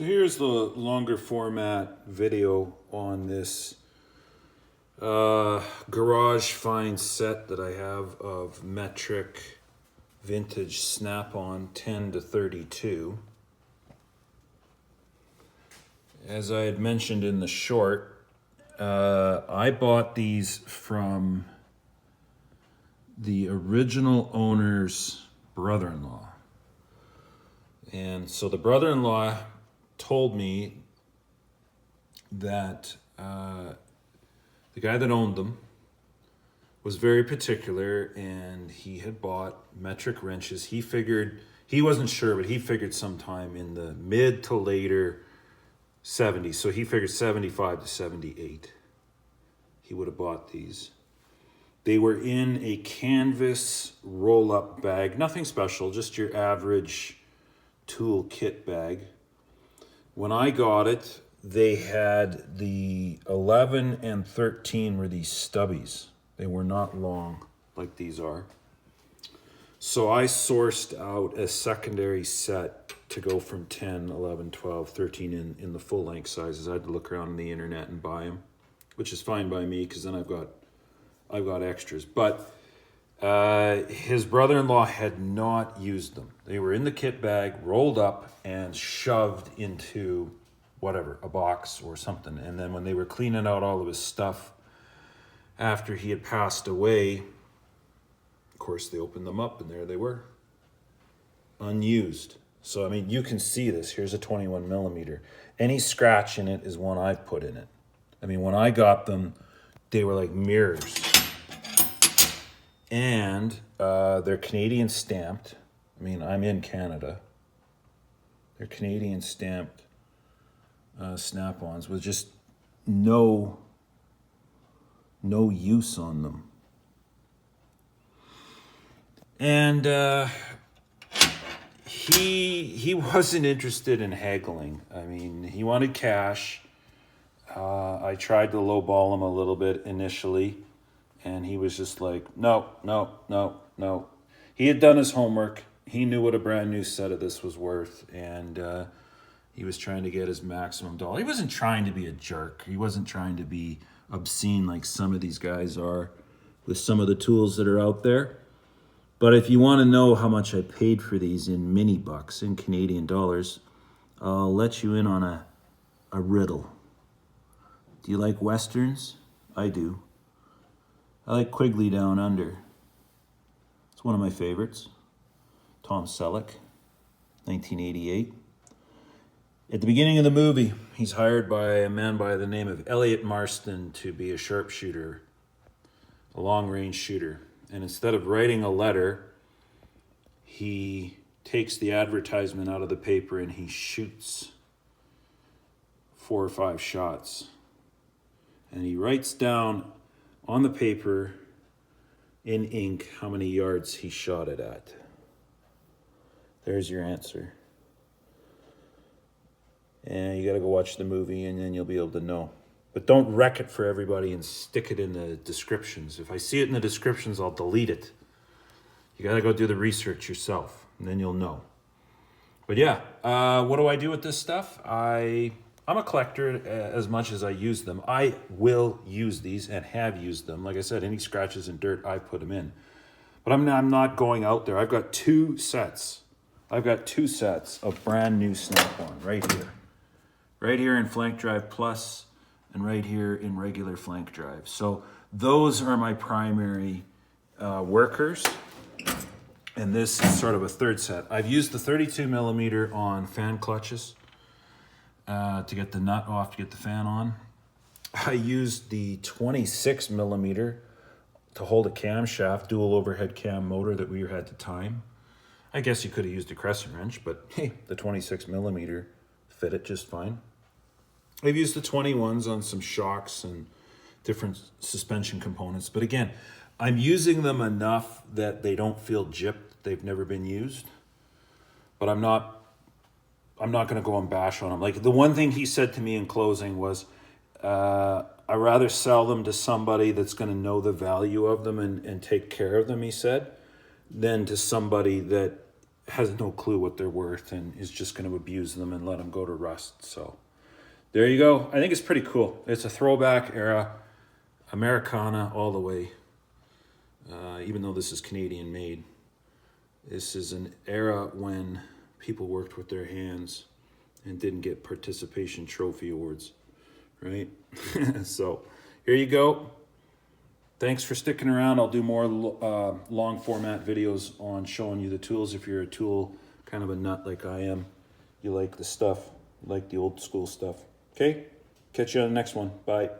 So here's the longer format video on this garage find set that I have of metric vintage snap-on 10 to 32. As I had mentioned in the short, I bought these from the original owner's brother-in-law. And so the brother-in-law told me that the guy that owned them was very particular, and he had bought metric wrenches. He figured, he wasn't sure, but he figured sometime in the mid to later 70s. So he figured 75 to 78. He would have bought these. They were in a canvas roll-up bag, nothing special, just your average tool kit bag. When I got it, they had the 11 and 13 were these stubbies. They were not long like these are. So I sourced out a secondary set to go from 10, 11, 12, 13 in the full length sizes. I had to look around on the internet and buy them, which is fine by me because then I've got extras. But his brother-in-law had not used them. They were in the kit bag, rolled up and shoved into whatever, a box or something. And then when they were cleaning out all of his stuff after he had passed away, of course they opened them up and there they were, unused. So, I mean, you can see this. Here's a 21 millimeter. Any scratch in it is one I've put in it. I mean, when I got them, they were like mirrors. And they're Canadian stamped. I mean, I'm in Canada. They're Canadian stamped snap-ons with just no use on them. And he wasn't interested in haggling. I mean, he wanted cash. I tried to lowball him a little bit initially, and he was just like, no. He had done his homework. He knew what a brand new set of this was worth, and he was trying to get his maximum dollar. He wasn't trying to be a jerk. He wasn't trying to be obscene like some of these guys are with some of the tools that are out there. But if you want to know how much I paid for these in mini bucks, in Canadian dollars, I'll let you in on a riddle. Do you like Westerns? I do. I like Quigley Down Under. It's one of my favorites. Tom Selleck, 1988. At the beginning of the movie, he's hired by a man by the name of Elliot Marston to be a sharpshooter, a long-range shooter. And instead of writing a letter, he takes the advertisement out of the paper and he shoots 4 or 5 shots. And he writes down on the paper in ink how many yards he shot it at. There's your answer. And you got to go watch the movie and then you'll be able to know. But don't wreck it for everybody and stick it in the descriptions. If I see it in the descriptions, I'll delete it. You got to go do the research yourself, and then you'll know. But yeah, what do I do with this stuff? I'm a collector as much as I use them. I will use these and have used them. Like I said, any scratches and dirt, I put them in. But I'm not going out there. I've got 2 sets. I've got 2 sets of brand new Snap-on right here. Right here in Flank Drive Plus and right here in regular Flank Drive. So those are my primary workers. And this is sort of a third set. I've used the 32 millimeter on fan clutches to get the nut off, to get the fan on. I used the 26 millimeter to hold a camshaft, dual overhead cam motor that we had at the time. I guess you could have used a crescent wrench, but hey, the 26 millimeter fit it just fine. I've used the 21s on some shocks and different suspension components. But again, I'm using them enough that they don't feel gypped. They've never been used. But I'm not going to go and bash on them. Like the one thing he said to me in closing was, I'd rather sell them to somebody that's going to know the value of them and take care of them, he said, than to somebody that has no clue what they're worth and is just going to abuse them and let them go to rust. So there you go. I think it's pretty cool. It's a throwback era, Americana all the way. Even though this is Canadian made, this is an era when people worked with their hands and didn't get participation trophy awards, right? So here you go. Thanks for sticking around. I'll do more long format videos on showing you the tools. If you're a tool kind of a nut like I am, you like the stuff, like the old school stuff. Okay? Catch you on the next one. Bye.